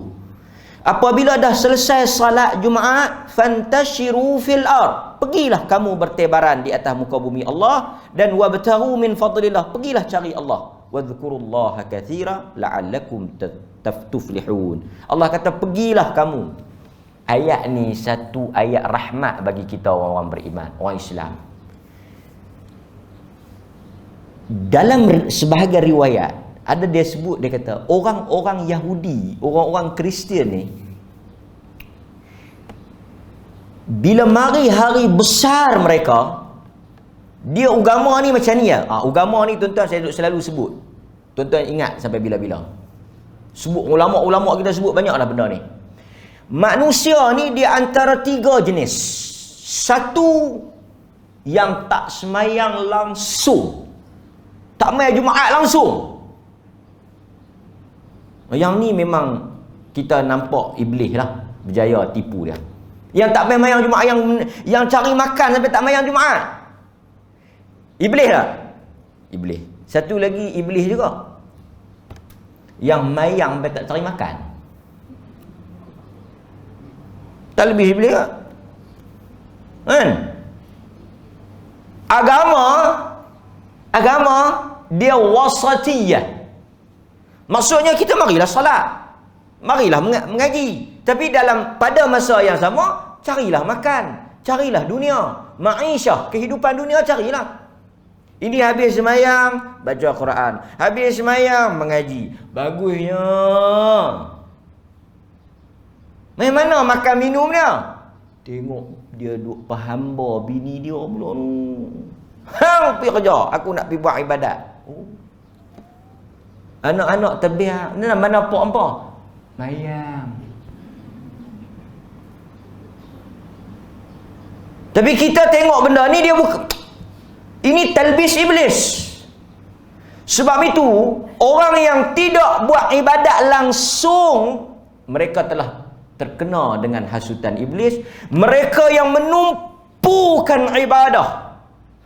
A: Apabila dah selesai salat Jumaat, fantashiru fil ard, pergilah kamu bertebaran di atas muka bumi Allah, dan wabtaghu min fadlillah, pergilah cari Allah, wadhkurullaha katsira la'allakum tuflihun. Allah kata pergilah kamu. Ayat ni satu ayat rahmat bagi kita orang-orang beriman, orang Islam. Dalam sebahagian riwayat ada dia sebut, dia kata orang-orang Yahudi, orang-orang Kristian ni, bila mari hari besar mereka, dia agama ni macam ni ya. Agama ni tuan-tuan saya selalu sebut. Tuan-tuan ingat sampai bila-bila. Sebut ulama-ulama kita sebut banyaklah benda ni. Manusia ni dia antara 3 jenis. Satu yang tak semayang langsung, tak main Jumaat langsung. Yang ni memang kita nampak iblis lah berjaya tipu dia. Yang tak main mayang Jumaat, yang cari makan sampai tak mayang Jumaat, iblis lah. Iblis. Satu lagi iblis juga, yang mayang sampai tak cari makan. Tak lebih iblis tak? Kan? Agama dia wasatiyah. Maksudnya kita marilah salat, marilah mengaji, tapi pada masa yang sama carilah makan, carilah dunia, ma'isyah, kehidupan dunia carilah. Ini habis semayang baca Quran, habis semayang mengaji. Bagusnya. Mana makan minum dia? Tengok dia duk pahamba bini dia pula tu. Hang pergi kerja, aku nak pergi buat ibadat. Anak-anak terbiak, mana pok-pok? Mayang. Tapi kita tengok benda ni, dia bukan, ini talbis iblis. Sebab itu orang yang tidak buat ibadat langsung, mereka telah terkena dengan hasutan iblis. Mereka yang menumpukan ibadah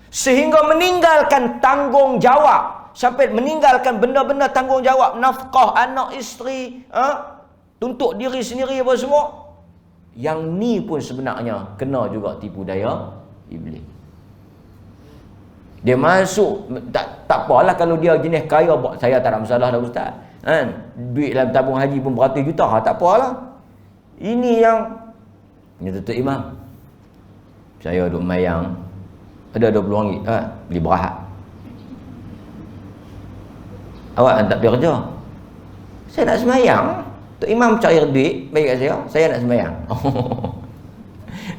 A: sehingga meninggalkan tanggungjawab, sampai meninggalkan benda-benda tanggungjawab, nafkah anak isteri, tuntut diri sendiri apa semua. Yang ni pun sebenarnya kena juga tipu daya iblis. Dia masuk, tak apalah kalau dia jenis kaya, saya tak ada masalah dah ustaz, kan? Duit dalam tabung haji pun beratus juta, tak apalah. Ini yang tutup imam, saya duk mayang ada RM20, beli berahat. Awak tak pergi kerja? Saya nak semayang. Tok imam cari duit bagi kat saya nak semayang.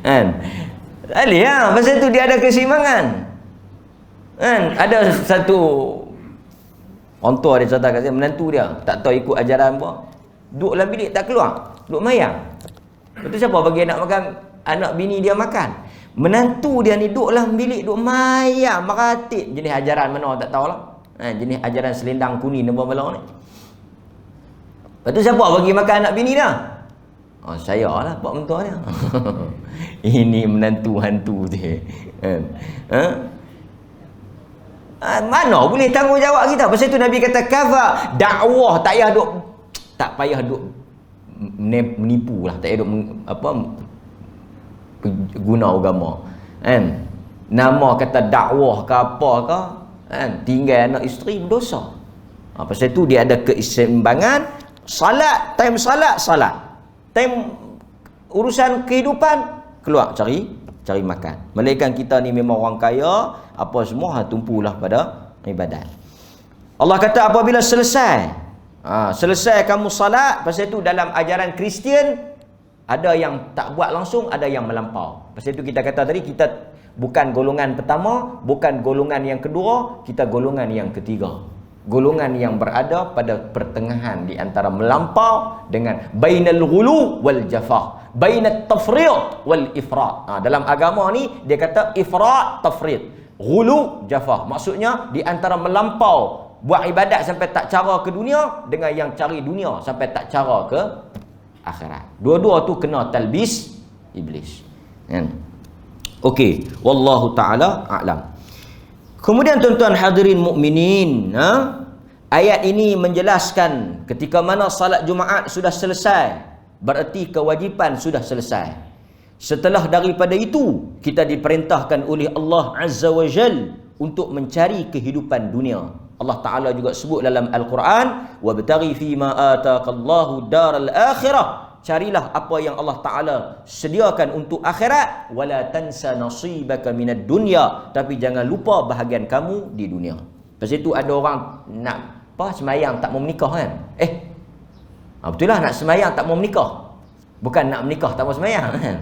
A: Kan? Alih lah, pasal tu dia ada keseimbangan. Kan? Ada satu orang tua dia cerita kat saya, menantu dia tak tahu ikut ajaran apa, duduk dalam bilik tak keluar, duduk mayang. Lepas tu siapa bagi anak bini dia makan? Menantu dia ni duduk dalam bilik, duduk mayang, meratik. Jenis ajaran mana tak tahulah. Jenis ajaran selendang kuning nombor malam ni. Lepas tu siapa bagi makan anak bini dia? Saya lah, pak mentua dia. Ini menantu hantu dia. Mana boleh tanggungjawab kita? Pasal tu Nabi kata kafa dakwah, tak payah duk menipu lah, tak payah duk guna agama. Kan? Nama kata dakwah ke apa ke, kan? Tinggal anak isteri berdosa. Pasal tu dia ada keseimbangan. Salat, time urusan kehidupan, keluar cari cari makan. Melainkan kita ni memang orang kaya, apa semua tumpulah pada ibadat. Allah kata apabila selesai, selesai kamu salat, pasal itu dalam ajaran Kristian ada yang tak buat langsung, ada yang melampau. Pasal itu kita kata tadi, kita bukan golongan pertama, bukan golongan yang kedua, kita golongan yang ketiga. Golongan yang berada pada pertengahan di antara melampau dengan bainal ghulu wal jafah, bainat tafriq wal ifrat. Dalam agama ni dia kata ifrat tafriq, ghulu jafah, maksudnya di antara melampau buat ibadat sampai tak cara ke dunia dengan yang cari dunia sampai tak cara ke akhirat. Dua-dua tu kena talbis iblis. Kan? Okey, wallahu taala a'lam. Kemudian tuan-tuan hadirin mukminin, ayat ini menjelaskan ketika mana salat Jumaat sudah selesai, bererti kewajipan sudah selesai. Setelah daripada itu, kita diperintahkan oleh Allah Azza wa Jal untuk mencari kehidupan dunia. Allah Ta'ala juga sebut dalam Al-Quran, wabtaghi fima ataqallahu daral akhirah. Carilah apa yang Allah Ta'ala sediakan untuk akhirat, wala tansa nasibaka minad dunya, tapi jangan lupa bahagian kamu di dunia. Pasal itu ada orang nak semayang tak mau menikah kan? Betul lah, nak semayang tak mau menikah. Bukan nak menikah tak mau semayang kan?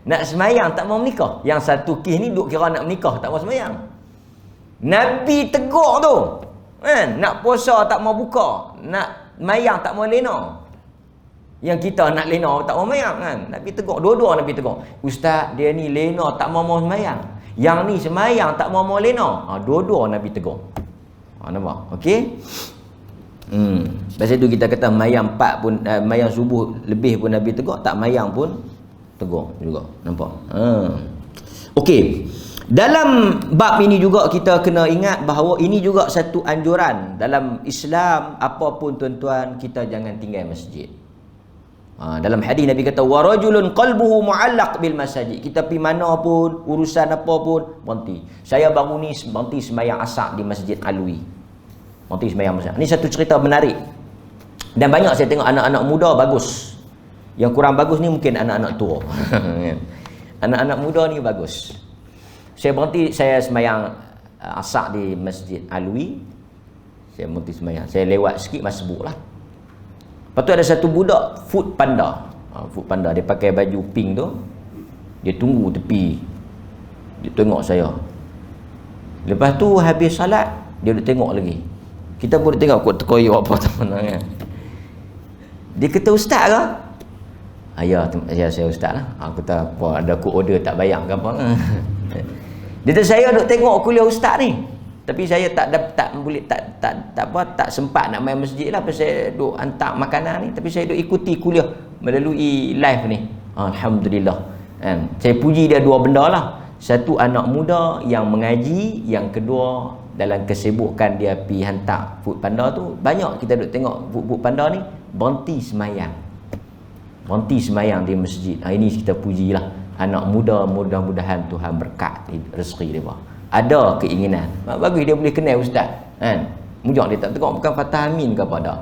A: Nak semayang tak mau menikah. Yang satu kes ni duk kira nak menikah tak mau semayang. Nabi tegur tu kan? Nak puasa tak mau buka, nak mayang tak mau lena. Yang kita nak lena tak mau mayang kan? Nabi tegur, dua-dua Nabi tegur. Ustaz, dia ni lena tak mau semayang, yang ni semayang tak mau lena. Dua-dua Nabi tegur. Nampak? Okey. Pasal tu kita kata mayang 4 pun, mayang subuh lebih pun Nabi tegur, tak mayang pun tegur juga. Nampak? Okey. Dalam bab ini juga kita kena ingat bahawa ini juga satu anjuran dalam Islam. Apapun tuan-tuan, kita jangan tinggal masjid. Dalam hadis Nabi kata, wa rajulun qalbuhu mu'allaq bil masajid. Kita pergi mana pun, urusan apa pun, berhenti. Saya baru ni berhenti sembahyang asar di Masjid Alwi. Berhenti sembahyang asar. Ini satu cerita menarik. Dan banyak saya tengok anak-anak muda bagus. Yang kurang bagus ni mungkin anak-anak tua. Anak-anak muda ni bagus. Saya berhenti, saya sembahyang asar di Masjid Alwi. Saya berhenti sembahyang. Saya lewat sikit, masbuk lah. Lepas tu ada satu budak food panda. Food panda, dia pakai baju pink tu. Dia tunggu tepi. Dia tengok saya. Lepas tu habis salat, dia duduk tengok lagi. Kita boleh tengok kot terkoyok apa kan. Dia kata, ustaz ke? Ya, saya ustaz lah. Aku kata, apa, ada aku order tak bayar ke apa. Dia kata, saya duduk tengok kuliah ustaz ni. Tapi saya tak sempat nak main masjid lah, pasal saya duk hantar makanan ni. Tapi saya duk ikuti kuliah melalui live ni. Alhamdulillah. Saya puji dia dua benda lah. Satu, anak muda yang mengaji. Yang kedua, dalam kesibukan dia pergi hantar food panda tu, banyak kita duk tengok food panda ni berhenti semayang. Berhenti semayang di masjid. Ini kita pujilah anak muda. Mudah-mudahan Tuhan berkat rezeki dia. Ada keinginan, bagus dia boleh kenal ustaz kan. Mujak dia tak tengok bukan Fatah Amin ke apa dah.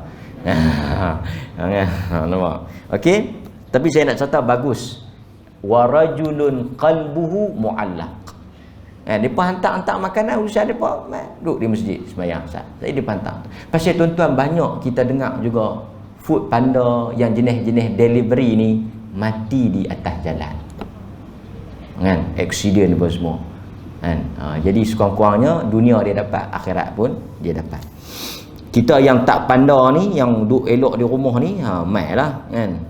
A: Nampak? Okey, tapi saya nak cerita bagus. Wa rajulun qalbuhu mu'allaq. Depa hantar makanan urusan depa duduk di masjid sembahyang ustaz. Saya depa hantar. Pasal tuan-tuan, banyak kita dengar juga food panda yang jenis-jenis delivery ni mati di atas jalan. Kan? Accident apa semua. Jadi sekurang-kurangnya dunia dia dapat, akhirat pun dia dapat. Kita yang tak panda ni, yang duduk elok di rumah ni, mai lah kan.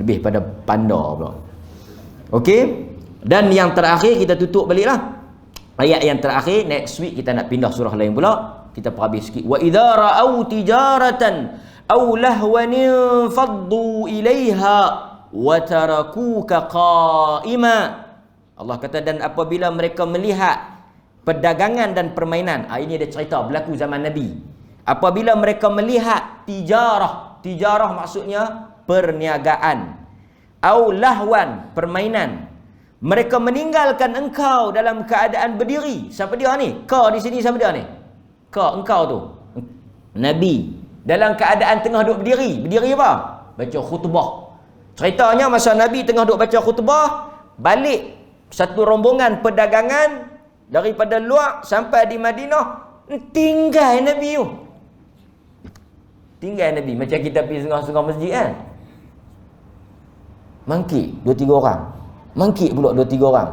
A: Lebih pada panda pula. Okey. Dan yang terakhir kita tutup baliklah. Ayat yang terakhir, next week kita nak pindah surah lain pula. Kita perhabis sikit. Wa idza ra'au tijaratan aw lahwan faddu ilaiha wa tarakuka qa'ima. Allah kata, dan apabila mereka melihat perdagangan dan permainan. Ini ada cerita berlaku zaman Nabi. Apabila mereka melihat tijarah. Tijarah maksudnya perniagaan. Au lahwan, permainan. Mereka meninggalkan engkau dalam keadaan berdiri. Siapa dia ni? Ka di sini siapa dia ni? Ka, engkau tu. Nabi. Dalam keadaan tengah duduk berdiri. Berdiri apa? Baca khutbah. Ceritanya masa Nabi tengah duduk baca khutbah, balik satu rombongan perdagangan daripada luar sampai di Madinah, tinggal Nabi tu. Tinggal Nabi. Macam kita pergi setengah-setengah masjid kan. Mangkit 2-3 orang. Mangkit pula 2-3 orang.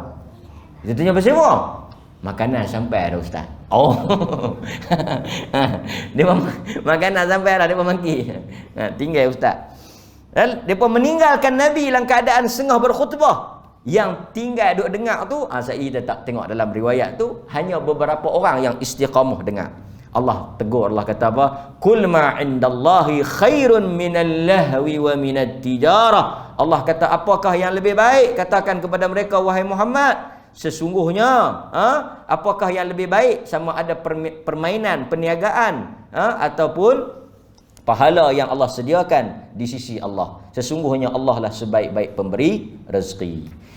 A: Kita tanya pasal apa? Makanan sampai dah ustaz. Oh. Dia makanan sampai dah, dia mangkit. Tinggal ustaz. Dan mereka meninggalkan Nabi dalam keadaan setengah berkhutbah. Yang tinggal duduk dengar tu, saya tak tengok dalam riwayat tu, hanya beberapa orang yang istiqamah dengar. Allah tegur, Allah kata apa? Kul ma indallahi khairun minal lahwi wa minat tijarah. Allah kata, apakah yang lebih baik? Katakan kepada mereka, wahai Muhammad, sesungguhnya apakah yang lebih baik, sama ada permainan, perniagaan ataupun pahala yang Allah sediakan di sisi Allah. Sesungguhnya Allah lah sebaik-baik pemberi rezeki.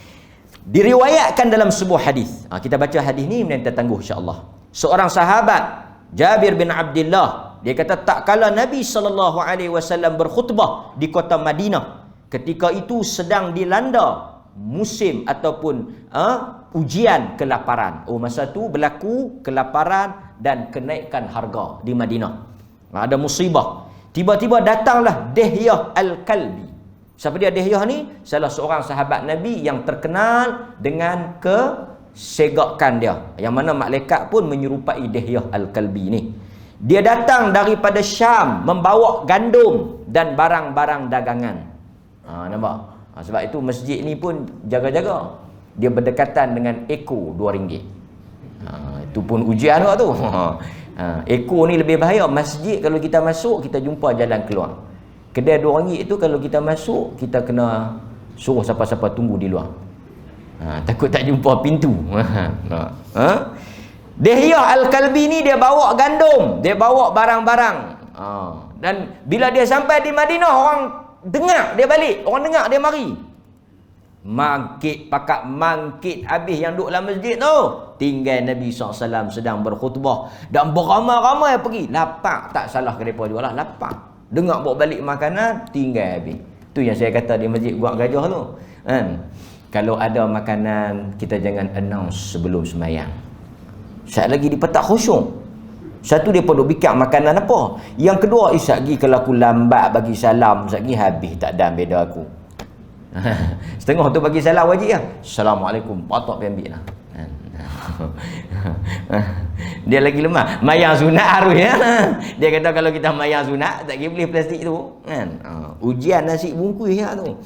A: Diriwayatkan dalam sebuah hadis. Kita baca hadis ni dan kita tangguh insya-Allah. Seorang sahabat Jabir bin Abdullah, dia kata tak kala Nabi SAW berkhutbah di kota Madinah, ketika itu sedang dilanda musim ataupun ujian kelaparan. Masa tu berlaku kelaparan dan kenaikan harga di Madinah. Ada musibah. Tiba-tiba datanglah Dihyah Al-Kalbi. Siapa dia Dihyah ni? Salah seorang sahabat Nabi yang terkenal dengan kesegakan dia. Yang mana malaikat pun menyerupai Dihyah Al-Kalbi ni. Dia datang daripada Syam membawa gandum dan barang-barang dagangan. Nampak? Sebab itu masjid ni pun jaga-jaga. Dia berdekatan dengan Eko RM2. Itu pun ujian juga tu. Eko ni lebih bahaya. Masjid kalau kita masuk, kita jumpa jalan keluar. Kedai RM2 itu kalau kita masuk, kita kena suruh siapa-siapa tunggu di luar. Takut tak jumpa pintu. Dihyah Al-Kalbi ni dia bawa gandum, dia bawa barang-barang. Dan bila dia sampai di Madinah, orang dengar dia balik, orang dengar dia mari. Mangkit habis yang duduk dalam masjid tu. Tinggal Nabi SAW sedang berkhutbah dan beramai-ramai pergi. Lapar, tak salah ke mereka juga lah, lapar. Dengar bawa balik makanan, tinggal habis. Tu yang saya kata di masjid Guak Gajah tu kan. Kalau ada makanan, kita jangan announce sebelum sembahyang. Sekali lagi di petak khusyuk. Satu, dia perlu bikin makanan apa. Yang kedua, lagi kalau aku lambat bagi salam, lagi habis tak ada beda aku. Setengah tu bagi salam wajib lah. Assalamualaikum, patut pergi ambil lah. Dia lagi lemah. Mayang sunat harus ya. Dia kata kalau kita mayang sunat, tak boleh beli plastik tu kan. Ujian nasi bungkus ya tu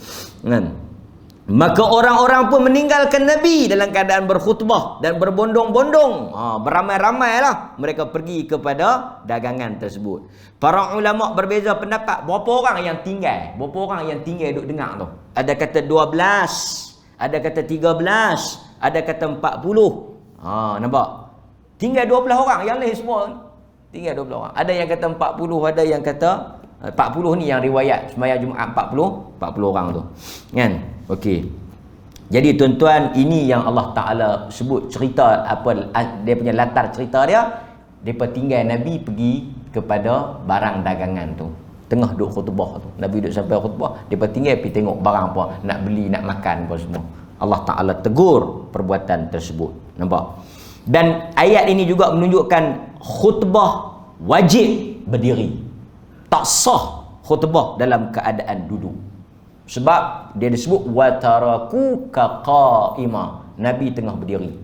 A: kan. Maka orang-orang pun meninggalkan Nabi dalam keadaan berkhutbah dan berbondong-bondong. Beramai-ramai lah mereka pergi kepada dagangan tersebut. Para ulama berbeza pendapat berapa orang yang tinggal. Berapa orang yang tinggal duduk dengar tu. Ada kata 12, ada kata 13, ada kata 40. Nampak? Tinggal 12 orang, yang lain semua tinggal 12 orang. Ada yang kata 40, ada yang kata 40 ni yang riwayat sembahyang Jumaat 40 orang tu. Kan? Okey. Jadi tuan-tuan, ini yang Allah Taala sebut cerita apa dia punya latar cerita dia. Depa tinggal Nabi pergi kepada barang dagangan tu. Tengah duduk khutbah tu. Nabi duduk sampai khutbah, depa tinggal pergi tengok barang apa, nak beli, nak makan apa semua. Allah Taala tegur perbuatan tersebut. Nampak? Dan ayat ini juga menunjukkan khutbah wajib berdiri. Tak sah khutbah dalam keadaan duduk. Sebab dia disebut watarakuka qa'ima. Nabi tengah berdiri.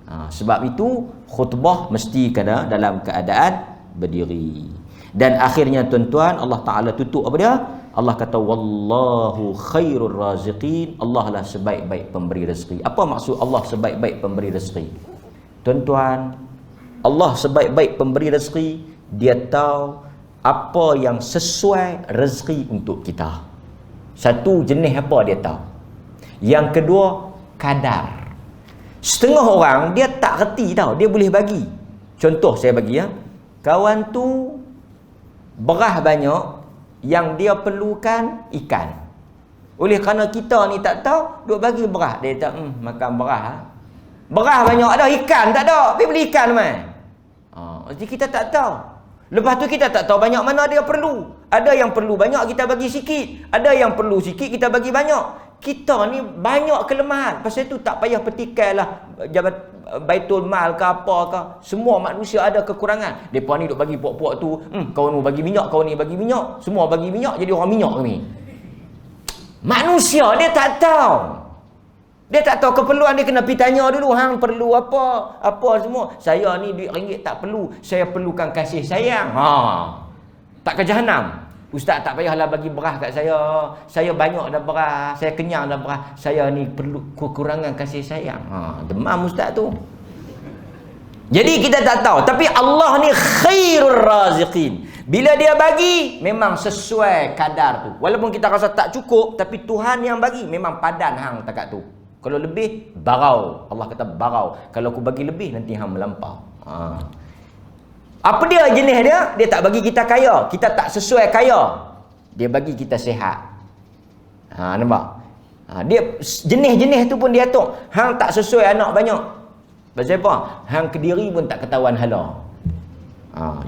A: Sebab itu khutbah mesti kena dalam keadaan berdiri. Dan akhirnya tuan-tuan, Allah Ta'ala tutup apa dia? Allah kata wallahu khairur raziqin. Allah lah sebaik-baik pemberi rezeki. Apa maksud Allah sebaik-baik pemberi rezeki? Tuan-tuan, Allah sebaik-baik pemberi rezeki. Dia tahu apa yang sesuai rezeki untuk kita. Satu, jenis apa dia tahu. Yang kedua, kadar. Setengah orang dia tak reti tahu, dia boleh bagi. Contoh saya bagi ya. Kawan tu beras banyak, yang dia perlukan ikan. Oleh kerana kita ni tak tahu, duk bagi beras. Dia kata, makan beras. Beras banyak ada, ikan tak ada. Pergi beli ikan mai. Jadi kita tak tahu. Lepas tu kita tak tahu banyak mana dia perlu. Ada yang perlu banyak, kita bagi sikit. Ada yang perlu sikit, kita bagi banyak. kita ni banyak kelemahan. Pasal tu tak payah petikailah jabat Baitul Mal ke apa ke. Semua manusia ada kekurangan. Depa ni duk bagi puak-puak tu, kau ni bagi minyak, kau ni bagi minyak, semua bagi minyak, jadi orang minyak ni. Manusia dia tak tahu. Dia tak tahu keperluan dia, kena pergi tanya dulu, hang perlu apa? Apa semua. Saya ni duit ringgit tak perlu, saya perlukan kasih sayang. Tak ke jahanam. Ustaz tak payahlah bagi beras kat saya. Saya banyak dah beras, saya kenyang dah beras. Saya ni perlu kekurangan kasih sayang. Demam ustaz tu. Jadi kita tak tahu, tapi Allah ni khairur raziqin. Bila dia bagi, memang sesuai kadar tu. Walaupun kita rasa tak cukup, tapi Tuhan yang bagi memang padan hang takat tu. Kalau lebih, barau. Allah kata barau. Kalau aku bagi lebih, nanti hang melampau. Apa dia jenis dia? Dia tak bagi kita kaya. Kita tak sesuai kaya. Dia bagi kita sihat. Nampak? Dia jenis-jenis tu pun dia atur. Hang tak sesuai anak banyak. Pasal apa? Hang Kediri pun tak ketahuan hala.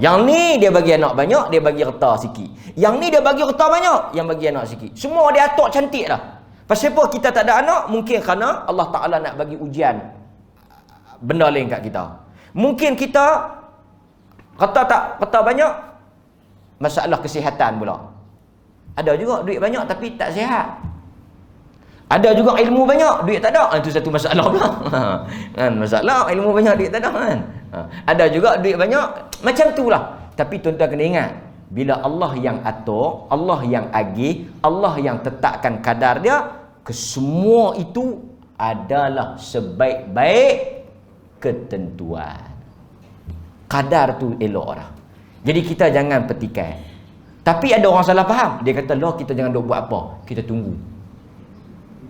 A: Yang ni dia bagi anak banyak, dia bagi harta sikit. Yang ni dia bagi harta banyak, yang bagi anak sikit. Semua dia atur cantik dah. Pasal apa kita tak ada anak? Mungkin kerana Allah Ta'ala nak bagi ujian benda lain kat kita. Mungkin kita kata banyak, masalah kesihatan pula. Ada juga duit banyak tapi tak sihat. Ada juga ilmu banyak, duit tak ada. Itu satu masalah pula. Kan, masalah ilmu banyak, duit tak ada kan. Ada juga duit banyak, macam tu lah. Tapi tuan-tuan kena ingat, bila Allah yang atur, Allah yang agih, Allah yang tetapkan kadar dia, kesemua itu adalah sebaik-baik ketentuan. Kadar tu elok dah. Jadi kita jangan petikai. Tapi ada orang salah faham. Dia kata, "Loh, kita jangan duk buat apa. Kita tunggu."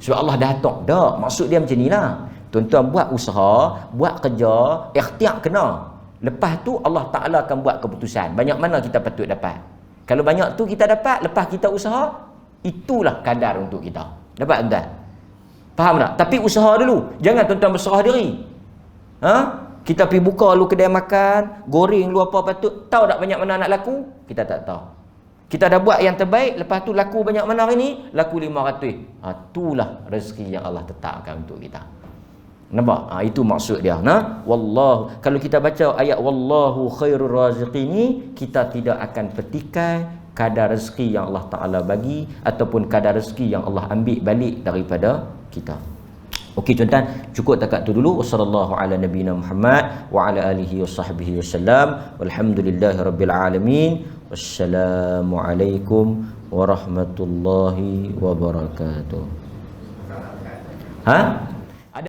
A: Sebab Allah dah atur. Tak, maksud dia macam ni lah. Tuan-tuan buat usaha, buat kerja, ikhtiar kena. Lepas tu Allah Ta'ala akan buat keputusan. Banyak mana kita patut dapat. Kalau banyak tu kita dapat, lepas kita usaha, itulah kadar untuk kita. Dapat tuan? Faham tak? Tapi usaha dulu. Jangan tuan-tuan berserah diri. Kita pergi buka lu kedai makan, goreng lu apa patut. Tahu tak banyak mana nak laku? Kita tak tahu. Kita dah buat yang terbaik, lepas tu laku banyak mana hari ni? Laku 500. Itulah rezeki yang Allah tetapkan untuk kita. Nampak? Itu maksud dia. Wallahu. Kalau kita baca ayat wallahu khairur raziqin ni, kita tidak akan petikai kadar rezeki yang Allah Ta'ala bagi ataupun kadar rezeki yang Allah ambil balik daripada kita. Okey tuan-tuan, cukup takat tu dulu. Wassallallahu ala nabiyina Muhammad wa ala alihi wasahbihi wasallam. Walhamdulillahirabbil alamin. Wassalamualaikum warahmatullahi wabarakatuh.